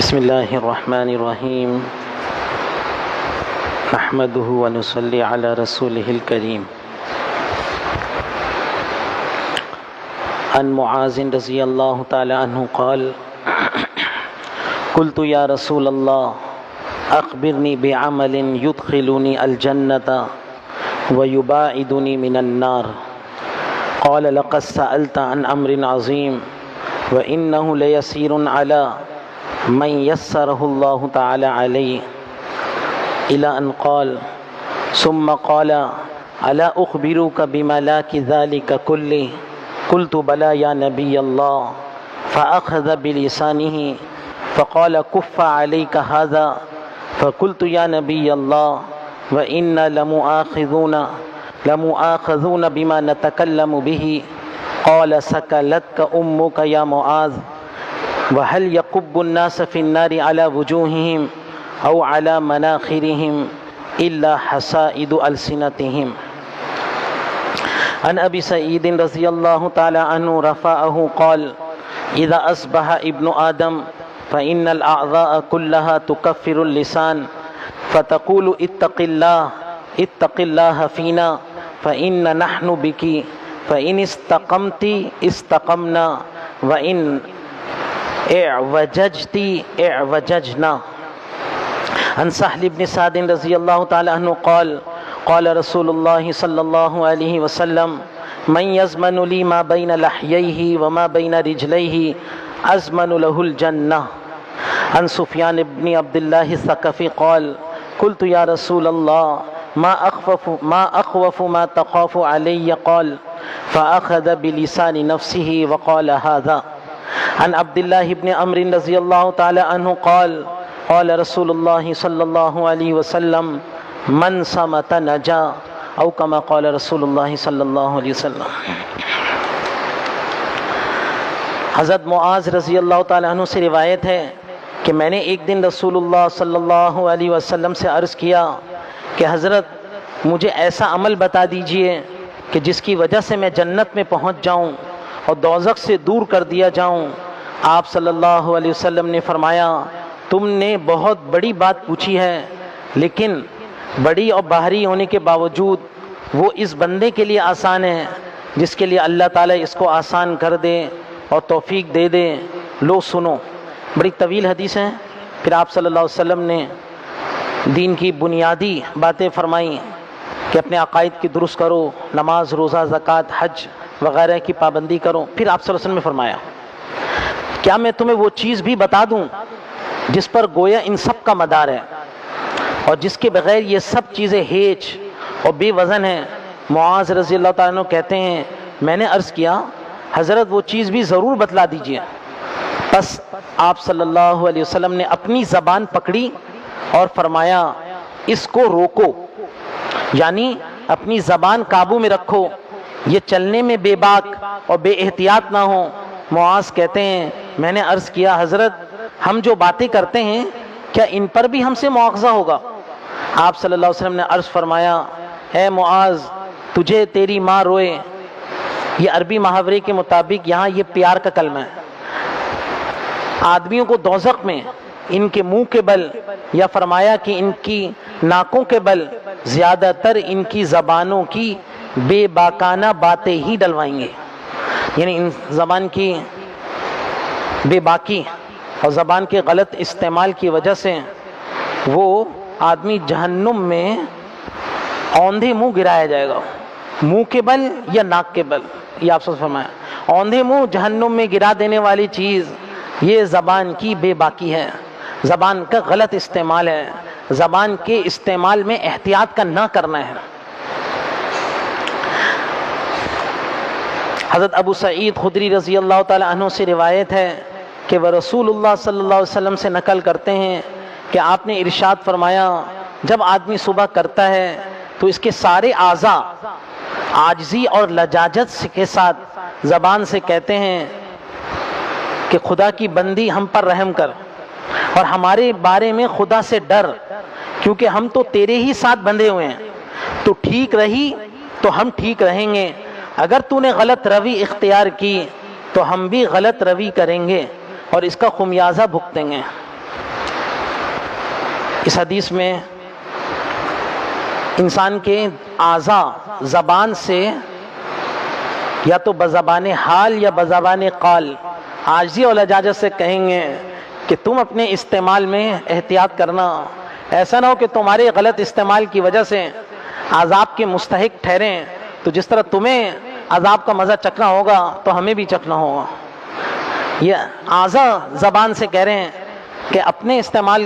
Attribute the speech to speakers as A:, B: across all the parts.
A: بسم الله الرحمن الرحيم نحمده ونصلي على رسوله الكريم عن معاذ رضي الله تعالى عنه قال قلت يا رسول الله أخبرني بعمل يدخلني الجنة ويباعدني من النار قال لقد سألت عن أمر عظيم وإنه ليسير على من يسره الله تعالى عليه إلى أن قال ثم قال ألا أخبرك بملاك ذلك كله قلت بلى يا نبي الله فأخذ بلسانه فقال كف عليك هذا فقلت يا نبي الله وإنا لمؤاخذون بما نتكلم به قال سكلتك أمك يا معاذ وهل يكب الناس في النار على وجوههم أو على مناخرهم إلا حصائد ألسنتهم عن أبي سعيد رضي الله تعالى عنه رفعه قال إذا أصبح ابن آدم فإن الأعضاء كلها تكفر اللسان فتقول اتق الله فينا فإن نحن بك فإن استقمت استقمنا وإن اعوججت اعوججنا عن سهل بن سعد رضي الله تعالى عنه قال قال رسول الله صلى الله عليه وسلم من يزمن لي ما بين لحييه وما بين رجليه أزمن له الجنة عن سفيان بن عبد الله الثقفي قال قلت يا رسول الله ما أخوف ما تخاف علي قال فأخذ بلسان نفسه وقال هذا عن عبد الله بن عمرو رضي الله تعالى عنه قال قال رسول الله صلى الله عليه وسلم من صمت نجا او كما قال رسول اللہ صلی اللہ علیہ وسلم۔ حضرت معاذ رضی اللہ تعالیٰ عنہ سے روایت ہے کہ میں نے ایک دن رسول اللہ صلی اللہ علیہ وسلم سے عرض کیا کہ حضرت مجھے ایسا عمل بتا دیجئے کہ جس کی وجہ سے میں جنت میں پہنچ جاؤں اور دوزخ سے دور کر دیا جاؤں۔ آپ صلی اللہ علیہ وسلم نے فرمایا تم نے بہت بڑی بات پوچھی ہے، لیکن بڑی اور باہری ہونے کے باوجود وہ اس بندے کے لیے آسان ہے جس کے لیے اللہ تعالیٰ اس کو آسان کر دے اور توفیق دے دے۔ لو سنو، بڑی طویل حدیث ہے۔ پھر آپ صلی اللہ علیہ وسلم نے دین کی بنیادی باتیں فرمائیں کہ اپنے عقائد کی درست کرو، نماز روزہ زکوٰۃ حج وغیرہ کی پابندی کرو۔ پھر آپ صلی اللہ علیہ وسلم نے فرمایا کیا میں تمہیں وہ چیز بھی بتا دوں جس پر گویا ان سب کا مدار ہے اور جس کے بغیر یہ سب چیزیں ہیچ اور بے وزن ہیں؟ معاذ رضی اللہ تعالیٰ عنہ کہتے ہیں میں نے عرض کیا حضرت وہ چیز بھی ضرور بتلا دیجیے۔ بس آپ صلی اللہ علیہ وسلم نے اپنی زبان پکڑی اور فرمایا اس کو روکو، یعنی اپنی زبان قابو میں رکھو، یہ چلنے میں بے باک اور بے احتیاط نہ ہو۔ معاذ کہتے ہیں میں نے عرض کیا حضرت ہم جو باتیں کرتے ہیں کیا ان پر بھی ہم سے مواخذہ ہوگا؟ آپ صلی اللہ علیہ وسلم نے عرض فرمایا اے معاذ تجھے تیری ماں روئے، یہ عربی محاورے کے مطابق یہاں یہ پیار کا کلمہ ہے۔ آدمیوں کو دوزخ میں ان کے منہ کے بل یا فرمایا کہ ان کی ناکوں کے بل زیادہ تر ان کی زبانوں کی بے باکانہ باتیں ہی ڈلوائیں گے، یعنی ان زبان کی بے باکی اور زبان کے غلط استعمال کی وجہ سے وہ آدمی جہنم میں اوندھے منہ گرایا جائے گا، منہ کے بل یا ناک کے بل، یہ آپ سے فرمایا اوندھے منہ جہنم میں گرا دینے والی چیز یہ زبان کی بے باکی ہے، زبان کا غلط استعمال ہے، زبان کے استعمال میں احتیاط کا نہ کرنا ہے۔ حضرت ابو سعید خدری رضی اللہ تعالی عنہ سے روایت ہے کہ وہ رسول اللہ صلی اللہ علیہ وسلم سے نقل کرتے ہیں کہ آپ نے ارشاد فرمایا جب آدمی صبح کرتا ہے تو اس کے سارے اعضاء عاجزی اور لجاجت کے ساتھ زبان سے کہتے ہیں کہ خدا کی بندی ہم پر رحم کر اور ہمارے بارے میں خدا سے ڈر، کیونکہ ہم تو تیرے ہی ساتھ بندھے ہوئے ہیں، تو ٹھیک رہی تو ہم ٹھیک رہیں گے، اگر تو نے غلط روی اختیار کی تو ہم بھی غلط روی کریں گے اور اس کا خمیازہ بھگتیں گے۔ اس حدیث میں انسان کے اعضاء زبان سے یا تو بزبان حال یا بزبان قال عاجزی اور لجاجت سے کہیں گے کہ تم اپنے استعمال میں احتیاط کرنا، ایسا نہ ہو کہ تمہارے غلط استعمال کی وجہ سے عذاب کے مستحق ٹھہریں، تو جس طرح تمہیں عذاب کا مزہ چکھنا ہوگا تو ہمیں بھی چکھنا ہوگا۔ یہ اعضاء زبان سے کہہ رہے ہیں کہ اپنے استعمال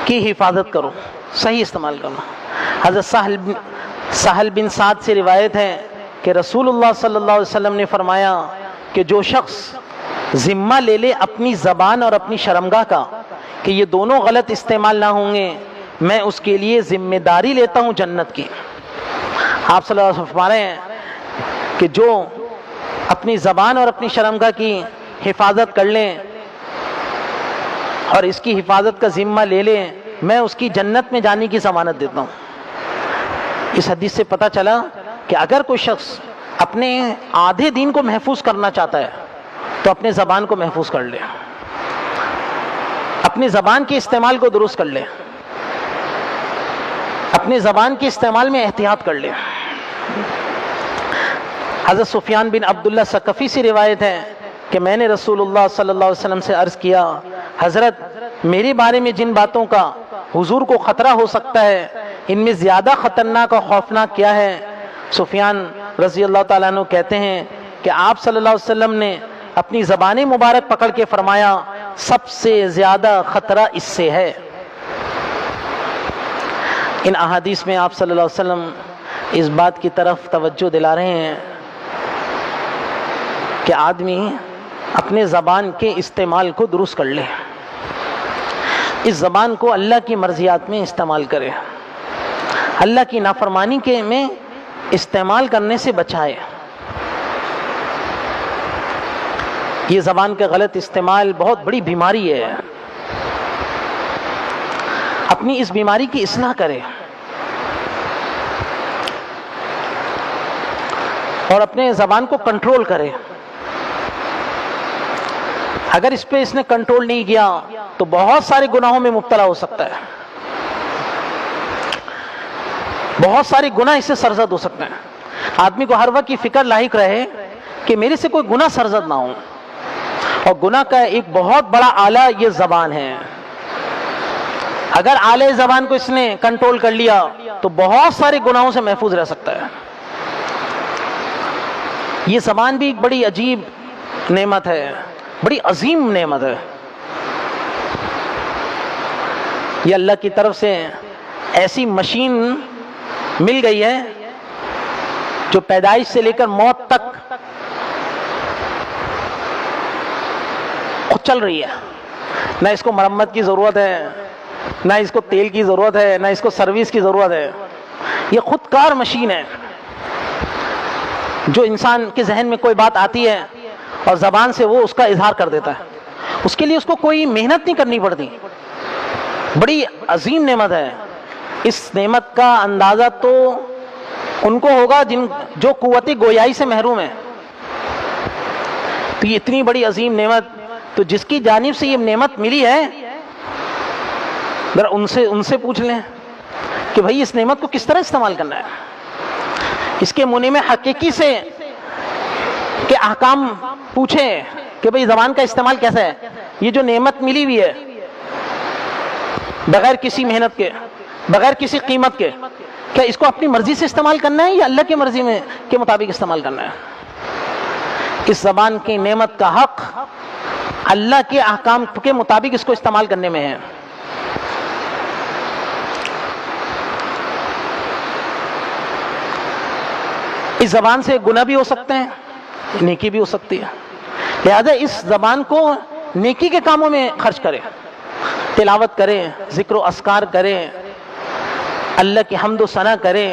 A: کی حفاظت کرو، صحیح استعمال کرنا۔ حضرت سہل بن سعد سے روایت ہے کہ رسول اللہ صلی اللہ علیہ وسلم نے فرمایا کہ جو شخص ذمہ لے لے اپنی زبان اور اپنی شرمگاہ کا کہ یہ دونوں غلط استعمال نہ ہوں گے، میں اس کے لیے ذمہ داری لیتا ہوں جنت کی۔ آپ صلی اللہ علیہ وسلم فرما رہے ہیں کہ جو اپنی زبان اور اپنی شرمگاہ کی حفاظت کر لیں اور اس کی حفاظت کا ذمہ لے لیں، میں اس کی جنت میں جانے کی ضمانت دیتا ہوں۔ اس حدیث سے پتہ چلا کہ اگر کوئی شخص اپنے آدھے دین کو محفوظ کرنا چاہتا ہے تو اپنے زبان کو محفوظ کر لے، اپنی زبان کے استعمال کو درست کر لے، اپنی زبان کے استعمال میں احتیاط کر لے۔ حضرت سفیان بن عبداللہ ثقفی سے روایت ہے کہ میں نے رسول اللہ صلی اللہ علیہ وسلم سے عرض کیا، حضرت میرے بارے میں جن باتوں کا حضور کو خطرہ ہو سکتا ہے ان میں زیادہ خطرناک اور خوفناک کیا ہے؟ سفیان رضی اللہ تعالیٰ عنہ کہتے ہیں کہ آپ صلی اللہ علیہ وسلم نے اپنی زبان مبارک پکڑ کے فرمایا، سب سے زیادہ خطرہ اس سے ہے۔ ان احادیث میں آپ صلی اللہ علیہ وسلم اس بات کی طرف توجہ دلا رہے ہیں کہ آدمی اپنے زبان کے استعمال کو درست کر لے، اس زبان کو اللہ کی مرضیات میں استعمال کرے، اللہ کی نافرمانی کے میں استعمال کرنے سے بچائے۔ یہ زبان کا غلط استعمال بہت بڑی بیماری ہے، اپنی اس بیماری کی اصلاح کرے اور اپنے زبان کو کنٹرول کرے۔ اگر اس پہ اس نے کنٹرول نہیں کیا تو بہت سارے گناہوں میں مبتلا ہو سکتا ہے، بہت سارے گناہ اس سے سرزد ہو سکتے ہیں۔ آدمی کو ہر وقت کی فکر لاحق رہے کہ میرے سے کوئی گناہ سرزد نہ ہو، اور گناہ کا ایک بہت بڑا آلہ یہ زبان ہے۔ اگر آلہ زبان کو اس نے کنٹرول کر لیا تو بہت سارے گناہوں سے محفوظ رہ سکتا ہے۔ یہ زبان بھی ایک بڑی عجیب نعمت ہے، بڑی عظیم نعمت ہے۔ یہ اللہ کی طرف سے ایسی مشین مل گئی ہے جو پیدائش سے لے کر موت تک خود چل رہی ہے، نہ اس کو مرمت کی ضرورت ہے، نہ اس کو تیل کی ضرورت ہے، نہ اس کو سروس کی ضرورت ہے۔ یہ خود کار مشین ہے جو انسان کے ذہن میں کوئی بات آتی ہے اور زبان سے وہ اس کا اظہار کر دیتا ہے، اس کے لیے اس کو کوئی محنت نہیں کرنی پڑتی۔ بڑی عظیم نعمت ہے۔ اس نعمت کا اندازہ تو ان کو ہوگا جو قوت گویائی سے محروم ہے۔ تو یہ اتنی بڑی عظیم نعمت، تو جس کی جانب سے یہ نعمت ملی ہے، ذرا ان سے پوچھ لیں کہ بھائی اس نعمت کو کس طرح استعمال کرنا ہے۔ اس کے منعم حقیقی سے کہ احکام پوچھیں کہ بھائی زبان کا استعمال کیسا ہے۔ یہ جو نعمت ملی ہوئی ہے بغیر کسی محنت کے، بغیر کسی قیمت کے، کیا اس کو اپنی مرضی سے استعمال کرنا ہے یا اللہ کی مرضی میں کے مطابق استعمال کرنا ہے؟ اس زبان کی نعمت کا حق اللہ کے احکام کے مطابق اس کو استعمال کرنے میں ہے۔ اس زبان سے گناہ بھی ہو سکتے ہیں، نیکی بھی ہو سکتی ہے، لہذا اس زبان کو نیکی کے کاموں میں خرچ کرے، تلاوت کرے، ذکر و اذکار کرے، اللہ کی حمد و ثنا کرے،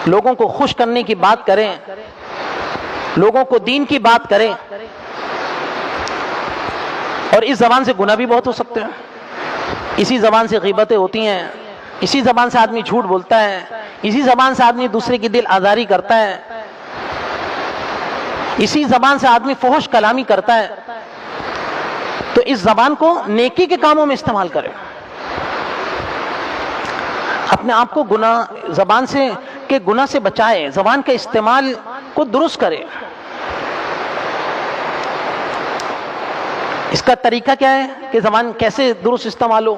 A: لوگوں کو خوش کرنے کی بات کرے، لوگوں کو دین کی بات کرے۔ اور اس زبان سے گناہ بھی بہت ہو سکتے ہیں۔ اسی زبان سے غیبتیں ہوتی ہیں، اسی زبان سے آدمی جھوٹ بولتا ہے، اسی زبان سے آدمی دوسرے کی دل آزاری کرتا ہے، اسی زبان سے آدمی فحش کلامی کرتا ہے۔ تو اس زبان کو نیکی کے کاموں میں استعمال کرے۔ اپنے آپ کو زبان سے کے گناہ سے بچائے، زبان کے استعمال کو درست کرے۔ اس کا طریقہ کیا ہے کہ زبان کیسے درست استعمال ہو؟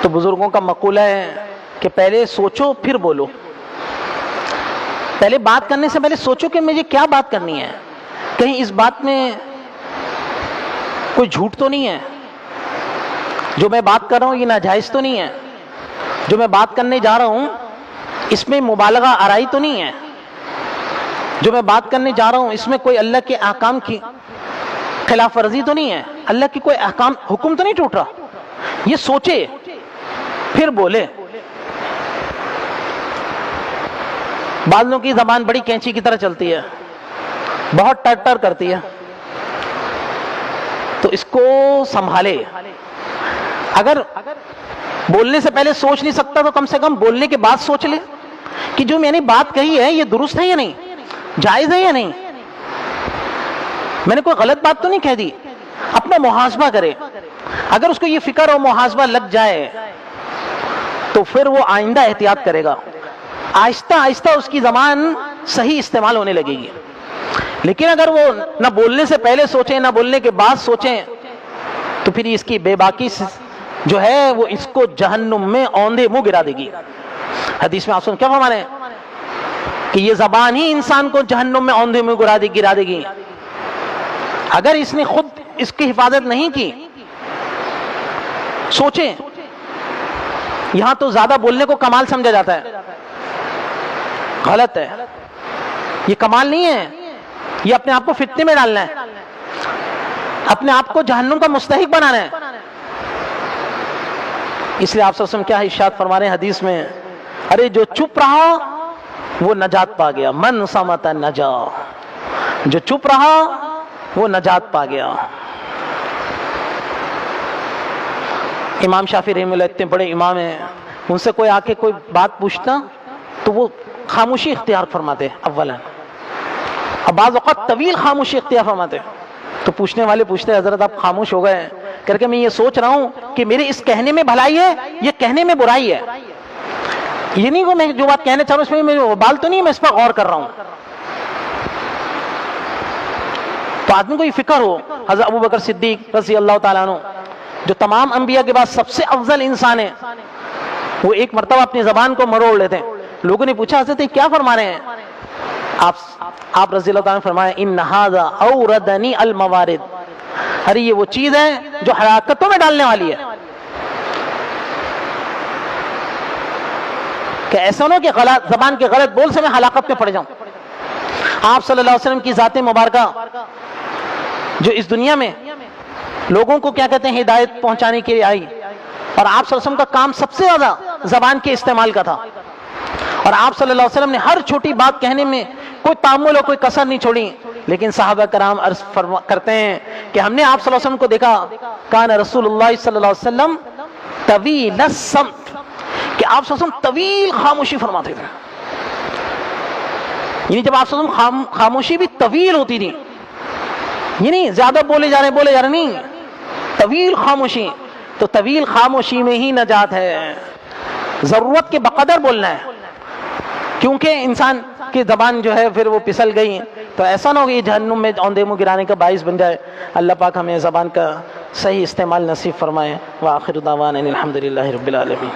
A: تو بزرگوں کا مقولہ ہے کہ پہلے سوچو پھر بولو۔ پہلے بات کرنے سے پہلے سوچو کہ مجھے کیا بات کرنی ہے، کہیں اس بات میں کوئی جھوٹ تو نہیں ہے، جو میں بات کر رہا ہوں یہ ناجائز تو نہیں ہے، جو میں بات کرنے جا رہا ہوں اس میں مبالغہ آرائی تو نہیں ہے، جو میں بات کرنے جا رہا ہوں اس میں کوئی اللہ کے احکام کی خلاف ورزی تو نہیں ہے، اللہ کی کوئی احکام حکم تو نہیں ٹوٹ رہا۔ یہ سوچے پھر بولے۔ بعض لوگوں کی زبان بڑی کینچی کی طرح چلتی ہے، بہت ٹر ٹر کرتی ہے، تو اس کو سنبھالے۔ اگر بولنے سے پہلے سوچ نہیں سکتا تو کم سے کم بولنے کے بعد سوچ لے کہ جو میں نے بات کہی ہے یہ درست ہے یا نہیں، جائز ہے یا نہیں، میں نے کوئی غلط بات تو نہیں کہہ دی۔ اپنا محاسبہ کرے۔ اگر اس کو یہ فکر اور محاسبہ لگ جائے تو پھر وہ آئندہ احتیاط کرے گا، آہستہ آہستہ اس کی زبان صحیح استعمال ہونے لگے گی۔ لیکن اگر وہ نہ بولنے سے پہلے سوچیں نہ بولنے کے بعد سوچیں تو پھر اس کی بے باکی جو ہے وہ اس کو جہنم میں اوندھے منہ گرا دے گی۔ حدیث میں آپ کیا فرما رہے ہیں کہ یہ زبان ہی انسان کو جہنم میں اوندھے منہ گرا دے گی۔ اگر اس نے خود اس کی حفاظت نہیں کی، سوچیں، یہاں تو زیادہ بولنے کو کمال سمجھا جاتا ہے، غلط ہے، یہ کمال نہیں ہے، یہ اپنے آپ کو فتنے میں ڈالنا ہے، اپنے آپ کو جہنم کا مستحق بنانا ہے۔ اس لیے آپ صلی اللہ علیہ وسلم کیا ارشاد فرما رہے ہیں حدیث میں، ارے جو چپ رہا وہ نجات پا گیا، من صمت نجا، جو چپ رہا وہ نجات پا گیا۔ امام شافعی رحمہ اللہ اتنے بڑے امام ہیں، ان سے کوئی آ کے کوئی بات پوچھتا تو وہ خاموشی اختیار فرماتے اولا، اور بعض اوقات طویل خاموشی اختیار فرماتے۔ تو پوچھنے والے پوچھتے حضرت آپ خاموش ہو گئے کر کے میں یہ سوچ رہا ہوں کہ میرے اس کہنے میں بھلائی ہے یہ کہنے میں برائی ہے، یہ نہیں کہ میں جو بات کہنے چاہ رہا ہوں اس میں میرے وبال تو نہیں، میں اس پر غور کر رہا ہوں۔ تو آدمی کو یہ فکر ہو۔ حضرت ابو بکر صدیق رضی اللہ تعالیٰ عنہ جو تمام انبیاء کے بعد سب سے افضل انسان ہے، وہ ایک مرتبہ اپنی زبان کو مروڑ لیتے ہیں۔ لوگوں نے پوچھا حضرت کیا فرما رہے ہیں؟ آپ رضی اللہ تعالیٰ نے فرمایا ان ھذا اوردنی الموارد، ارے یہ وہ چیز ہے جو ہلاکتوں میں ڈالنے والی ہے۔ کہ ایسا نہ ہو کہ زبان کے غلط بول سے میں ہلاکت میں پڑ جاؤں۔ آپ صلی اللہ علیہ وسلم کی ذات مبارکہ جو اس دنیا میں لوگوں کو کیا کہتے ہیں ہدایت پہنچانے کے لیے آئی، اور آپ صلی اللہ علیہ وسلم کا کام سب سے زیادہ زبان کے استعمال کا تھا، اور آپ صلی اللہ علیہ وسلم نے ہر چھوٹی بات کہنے میں کوئی تعمل اور کوئی کسر نہیں چھوڑی۔ لیکن صحابہ کرام عرض کرتے ہیں کہ ہم نے آپ صلی اللہ علیہ وسلم کو دیکھا، کان رسول اللہ صلی اللہ علیہ وسلم طویل الصمت، کہ آپ صلی اللہ علیہ وسلم طویل خاموشی فرماتے تھے، یعنی جب آپ صلی اللہ علیہ وسلم خاموشی بھی طویل ہوتی تھی، یہ نہیں زیادہ بولے جا رہے نہیں، طویل خاموشی۔ تو طویل خاموشی میں ہی نجات ہے، ضرورت کے بقدر بولنا ہے، کیونکہ انسان کی زبان جو ہے پھر وہ پھسل گئی تو ایسا نہ ہو کہ یہ جہنم میں اوندھے منہ گرانے کا باعث بن جائے۔ اللہ پاک ہمیں زبان کا صحیح استعمال نصیب فرمائے۔ وآخر دعوانا الحمدللہ رب العالمین۔